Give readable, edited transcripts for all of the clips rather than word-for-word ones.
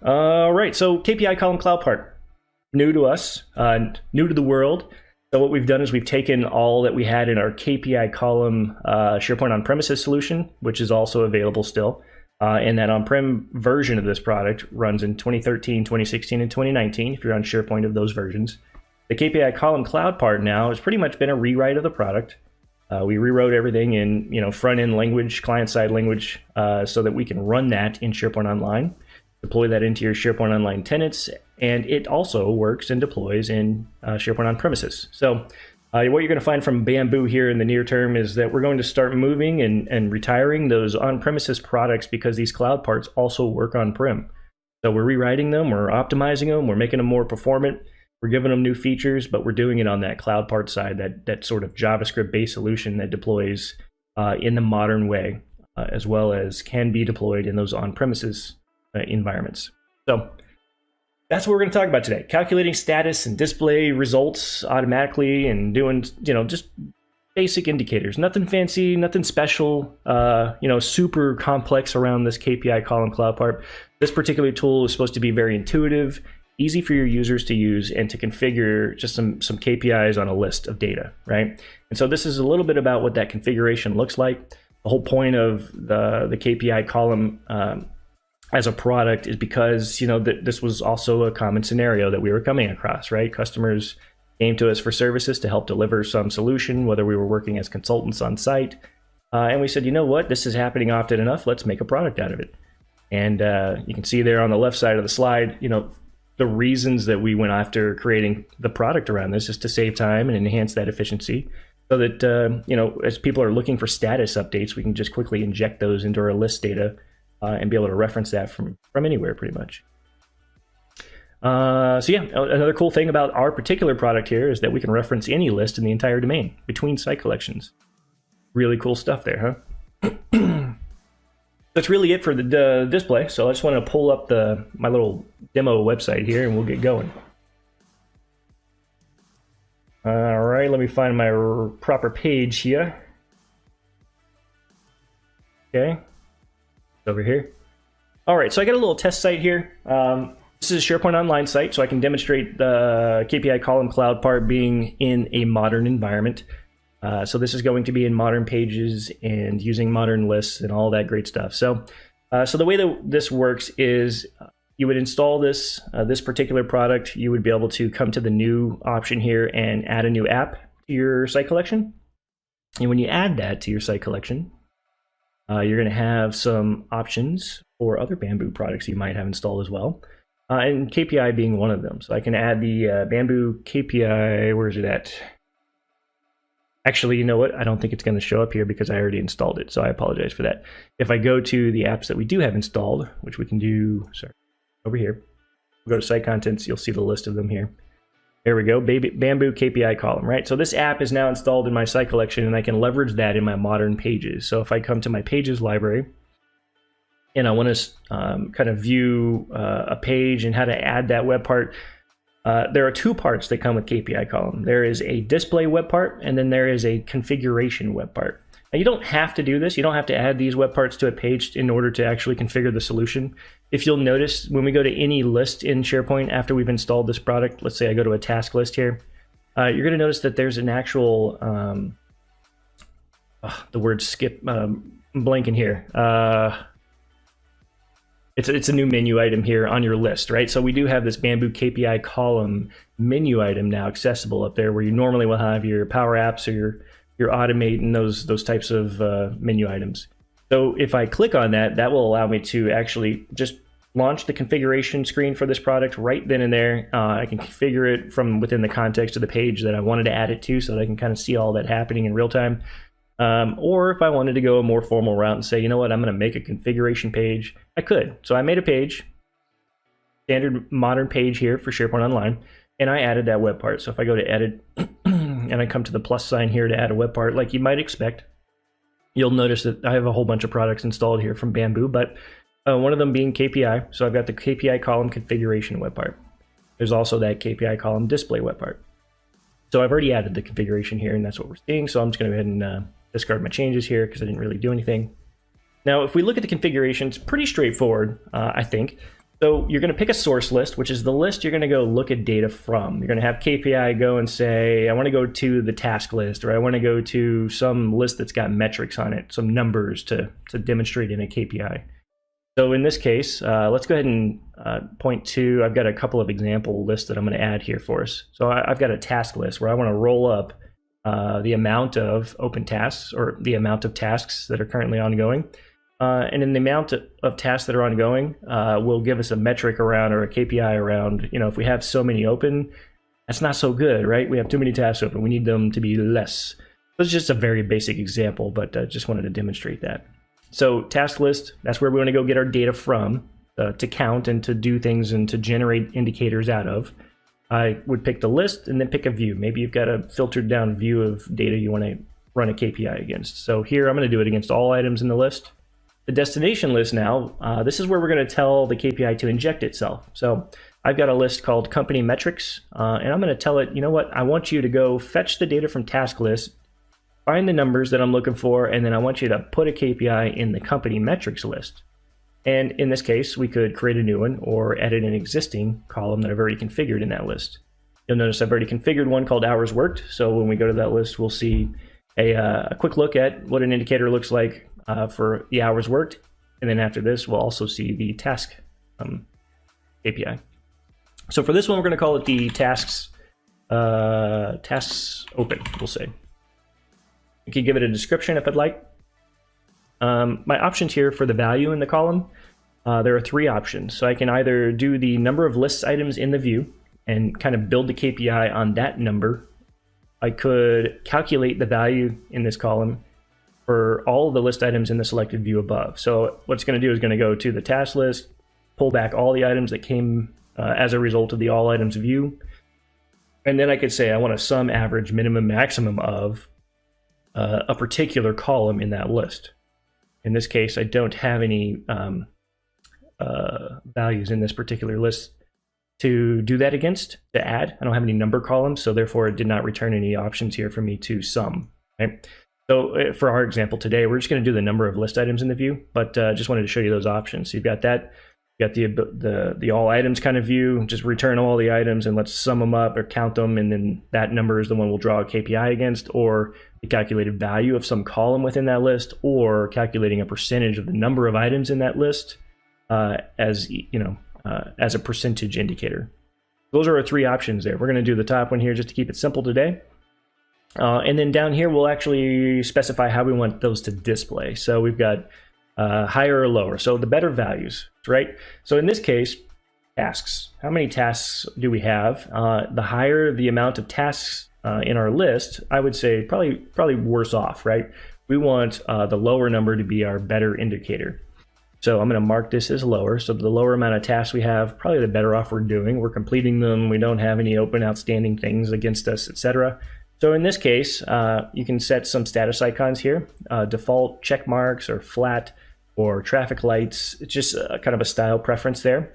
All right, so KPI column cloud part, new to us, new to the world. So what we've done is we've taken all that we had in our KPI column SharePoint on-premises solution, which is also available still. And that on-prem version of this product runs in 2013, 2016, and 2019, if you're on SharePoint of those versions. The KPI column cloud part now has pretty much been a rewrite of the product. We rewrote everything in front-end language, client-side language, so that we can run that in SharePoint Online, deploy that into your SharePoint Online tenants, and it also works and deploys in SharePoint on-premises. So what you're going to find from Bamboo here in the near term is that we're going to start moving and retiring those on-premises products because these cloud parts also work on-prem. So we're rewriting them, we're optimizing them, we're making them more performant, we're giving them new features, but we're doing it on that cloud part side, that sort of JavaScript-based solution that deploys in the modern way, as well as can be deployed in those on-premises environments. So that's what we're going to talk about today. Calculating status and display results automatically and doing, just basic indicators. Nothing fancy, nothing special, super complex around this KPI column cloud part. This particular tool is supposed to be very intuitive, easy for your users to use and to configure just some KPIs on a list of data, right? And so this is a little bit about what that configuration looks like. The whole point of the KPI column as a product is because this was also a common scenario that we were coming across, right? Customers came to us for services to help deliver some solution, whether we were working as consultants on site, and we said, you know what, this is happening often enough, let's make a product out of it. And you can see there on the left side of the slide, the reasons that we went after creating the product around this is to save time and enhance that efficiency, so that as people are looking for status updates, we can just quickly inject those into our list data and be able to reference that from anywhere, pretty much. Another cool thing about our particular product here is that we can reference any list in the entire domain between site collections. Really cool stuff there, huh? That's really it for the display. So I just want to pull up my little demo website here and we'll get going. All right, let me find my proper page here. Okay. Over here. All right, so I got a little test site here. This is a SharePoint Online site, so I can demonstrate the KPI column cloud part being in a modern environment. So this is going to be in modern pages and using modern lists and all that great stuff. So the way that this works is you would install this particular product. You would be able to come to the new option here and add a new app to your site collection. And when you add that to your site collection, you're going to have some options for other Bamboo products you might have installed as well, and KPI being one of them. So I can add the Bamboo KPI. Where is it at? Actually, you know what? I don't think it's going to show up here because I already installed it, so I apologize for that. If I go to the apps that we do have installed, which we can do, over here, we'll go to Site Contents, you'll see the list of them here. There we go, Bamboo KPI column, right? So this app is now installed in my site collection and I can leverage that in my modern pages. So if I come to my pages library and I want to kind of view a page and how to add that web part, there are two parts that come with KPI column. There is a display web part and then there is a configuration web part. Now you don't have to do this. You don't have to add these web parts to a page in order to actually configure the solution. If you'll notice, when we go to any list in SharePoint after we've installed this product, let's say I go to a task list here, you're going to notice that there's an actual, the word skip, I'm blanking here. It's a new menu item here on your list, right? So we do have this Bamboo KPI column menu item now accessible up there where you normally will have your Power Apps or your Automate and those types of menu items. So if I click on that, that will allow me to actually just launch the configuration screen for this product right then and there. I can configure it from within the context of the page that I wanted to add it to so that I can kind of see all that happening in real time. Or if I wanted to go a more formal route and say, you know what, I'm going to make a configuration page, I could. So I made a page, standard modern page here for SharePoint Online, and I added that web part. So if I go to edit and I come to the plus sign here to add a web part like you might expect, you'll notice that I have a whole bunch of products installed here from Bamboo, but one of them being KPI. So I've got the KPI column configuration web part. There's also that KPI column display web part. So I've already added the configuration here, and that's what we're seeing. So I'm just going to go ahead and discard my changes here because I didn't really do anything. Now, if we look at the configuration, it's pretty straightforward, I think. So you're going to pick a source list, which is the list you're going to go look at data from. You're going to have KPI go and say, I want to go to the task list, or I want to go to some list that's got metrics on it, some numbers to demonstrate in a KPI. So in this case, let's go ahead and point to, I've got a couple of example lists that I'm going to add here for us. So I've got a task list where I want to roll up the amount of open tasks, or the amount of tasks that are currently ongoing. And in the amount of tasks that are ongoing will give us a metric around, or a KPI around, if we have so many open, that's not so good, right? We have too many tasks open. We need them to be less. This is just a very basic example, but I just wanted to demonstrate that. So task list, that's where we want to go get our data from to count and to do things and to generate indicators out of. I would pick the list and then pick a view. Maybe you've got a filtered down view of data you want to run a KPI against. So here I'm going to do it against all items in the list. The destination list now, this is where we're going to tell the KPI to inject itself. So I've got a list called company metrics, and I'm going to tell it, you know what, I want you to go fetch the data from task list, find the numbers that I'm looking for, and then I want you to put a KPI in the company metrics list. And in this case, we could create a new one or edit an existing column that I've already configured in that list. You'll notice I've already configured one called hours worked. So when we go to that list, we'll see a quick look at what an indicator looks like for the hours worked. And then after this, we'll also see the task KPI. So for this one, we're going to call it the tasks open, we'll say. You can give it a description if I'd like. My options here for the value in the column, there are three options. So I can either do the number of list items in the view and kind of build the KPI on that number. I could calculate the value in this column for all of the list items in the selected view above. So what it's going to do is going to go to the task list, pull back all the items that came as a result of the all items view. And then I could say I want a sum, average, minimum, maximum of a particular column in that list. In this case, I don't have any values in this particular list to do that against, to add. I don't have any number columns, so therefore it did not return any options here for me to sum. Okay? So for our example today, we're just going to do the number of list items in the view, but just wanted to show you those options. So you've got that. You got the all items kind of view, just return all the items and let's sum them up or count them, and then that number is the one we'll draw a KPI against, or the calculated value of some column within that list, or calculating a percentage of the number of items in that list as a percentage indicator. Those are our three options there. We're going to do the top one here just to keep it simple today. And then down here, we'll actually specify how we want those to display. So we've got higher or lower. So the better values, right? So in this case, tasks. How many tasks do we have? The higher the amount of tasks in our list, I would say probably worse off, right? We want the lower number to be our better indicator. So I'm going to mark this as lower. So the lower amount of tasks we have, probably the better off we're doing. We're completing them. We don't have any open outstanding things against us, etc. So in this case, you can set some status icons here, default check marks or flat or traffic lights. It's just kind of a style preference there,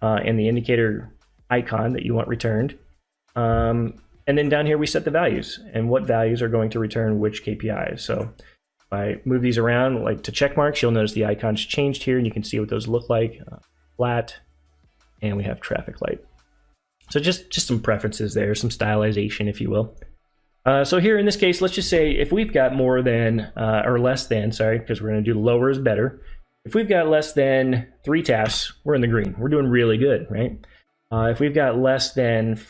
and the indicator icon that you want returned. And then down here, we set the values and what values are going to return which KPIs. So if I move these around, like to check marks, you'll notice the icons changed here, and you can see what those look like. Flat, and we have traffic light. So just some preferences there, some stylization, if you will. So here in this case, let's just say if we've got more than, or less than, sorry, because we're going to do lower is better. If we've got less than 3 tasks, we're in the green. We're doing really good, right? If we've got less than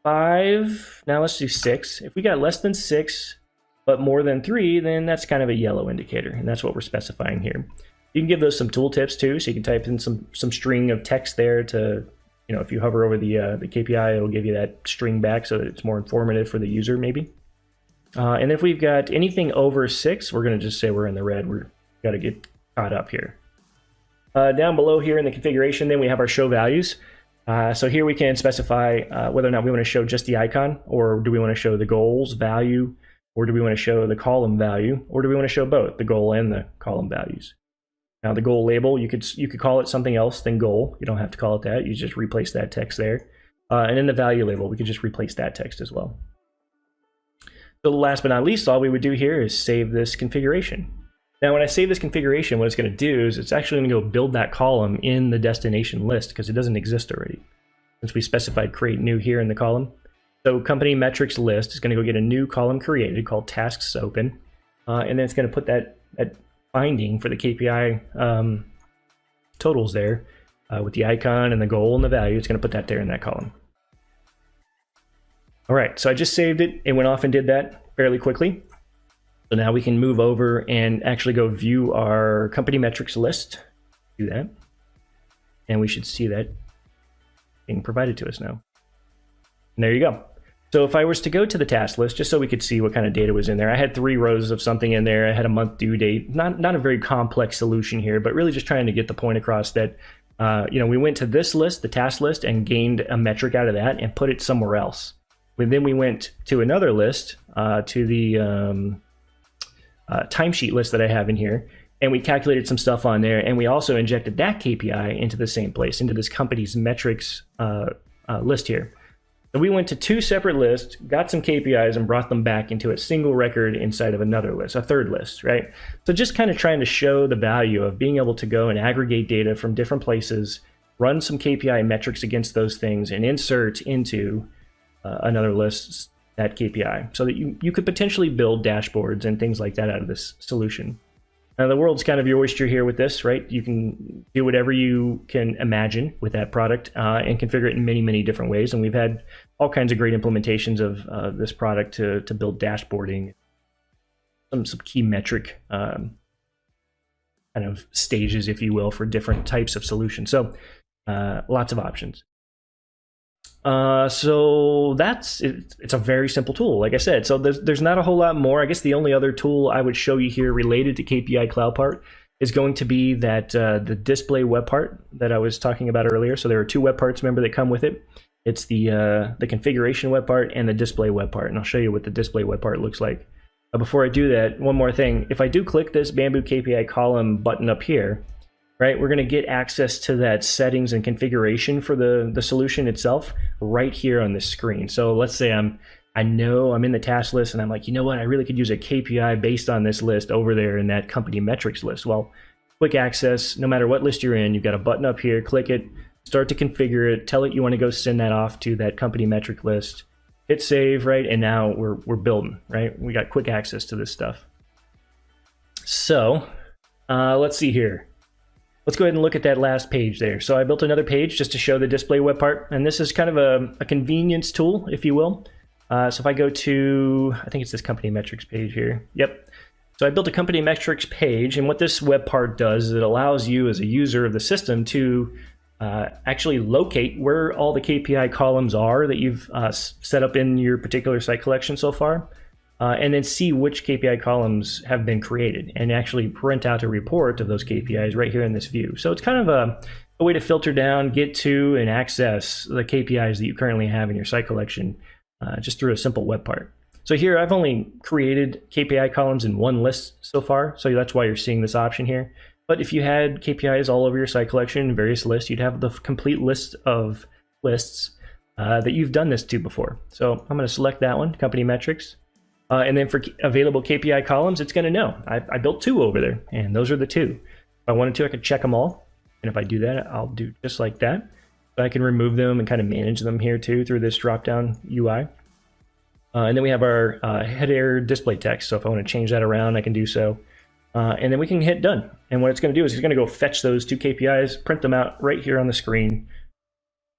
5, now let's do 6. If we got less than 6, but more than 3, then that's kind of a yellow indicator, and that's what we're specifying here. You can give those some tooltips too, so you can type in some string of text there to, if you hover over the KPI, it'll give you that string back so that it's more informative for the user maybe. And if we've got anything over 6, we're going to just say we're in the red. We've got to get caught up here. Down below here in the configuration, then we have our show values. So here we can specify whether or not we want to show just the icon, or do we want to show the goals value, or do we want to show the column value, or do we want to show both the goal and the column values. Now the goal label, you could call it something else than goal. You don't have to call it that. You just replace that text there. And in the value label, we could just replace that text as well. So last but not least, all we would do here is save this configuration. Now, when I save this configuration, what it's going to do is it's actually going to go build that column in the destination list because it doesn't exist already, since we specified create new here in the column. So company metrics list is going to go get a new column created called tasks open, and then it's going to put that finding for the KPI totals there with the icon and the goal and the value. It's going to put that there in that column. All right, so I just saved it. It went off and did that fairly quickly. So now we can move over and actually go view our company metrics list. Do that. And we should see that being provided to us now. And there you go. So if I was to go to the task list, just so we could see what kind of data was in there, I had 3 rows of something in there. I had a month due date. Not a very complex solution here, but really just trying to get the point across that we went to this list, the task list, and gained a metric out of that and put it somewhere else. Then we went to another list, to the timesheet list that I have in here, and we calculated some stuff on there, and we also injected that KPI into the same place, into this company's metrics list here. So we went to 2 separate lists, got some KPIs, and brought them back into a single record inside of another list, a third list, right? So just kind of trying to show the value of being able to go and aggregate data from different places, run some KPI metrics against those things, and insert into another list that KPI, so that you could potentially build dashboards and things like that out of this solution. Now, the world's kind of your oyster here with this, right? You can do whatever you can imagine with that product and configure it in many, many different ways. And we've had all kinds of great implementations of this product to build dashboarding, some key metric kind of stages, if you will, for different types of solutions. So lots of options. So that's it. It's a very simple tool, like I said. So there's not a whole lot more. I guess the only other tool I would show you here related to KPI Cloud Part is going to be that the display web part that I was talking about earlier. So there are 2 web parts, remember, that come with it. It's the configuration web part and the display web part, and I'll show you what the display web part looks like. Before I do that, one more thing. If I do click this Bamboo KPI column button up here, right, we're going to get access to that settings and configuration for the solution itself right here on this screen. So let's say I know I'm in the task list and I'm like, you know what, I really could use a KPI based on this list over there in that company metrics list. Well, quick access, no matter what list you're in, you've got a button up here, click it, start to configure it, tell it you want to go send that off to that company metric list, hit save, right, and now we're building, right? We got quick access to this stuff. So let's see here. Let's go ahead and look at that last page there. So I built another page just to show the display web part, and this is kind of a convenience tool, if you will. So if I go to, I think it's this company metrics page here. Yep. So I built a company metrics page, and what this web part does is it allows you as a user of the system to actually locate where all the KPI columns are that you've set up in your particular site collection so far. And then see which KPI columns have been created and actually print out a report of those KPIs right here in this view. So it's kind of a way to filter down, get to, and access the KPIs that you currently have in your site collection just through a simple web part. So here I've only created KPI columns in 1 list so far, so that's why you're seeing this option here. But if you had KPIs all over your site collection in various lists, you'd have the complete list of lists that you've done this to before. So I'm going to select that one, company metrics. And then for available KPI columns, it's going to know. I built 2 over there, and those are the 2. If I wanted to, I could check them all. And if I do that, I'll do just like that. But I can remove them and kind of manage them here too through this drop-down UI. And then we have our header display text. So if I want to change that around, I can do so. And then we can hit done. And what it's going to do is it's going to go fetch those 2 KPIs, print them out right here on the screen,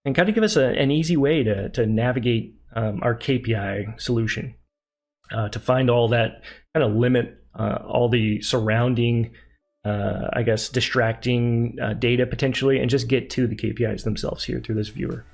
and kind of give us an easy way to navigate our KPI solution. To find all that, kind of limit all the surrounding, I guess, distracting data potentially, and just get to the KPIs themselves here through this viewer.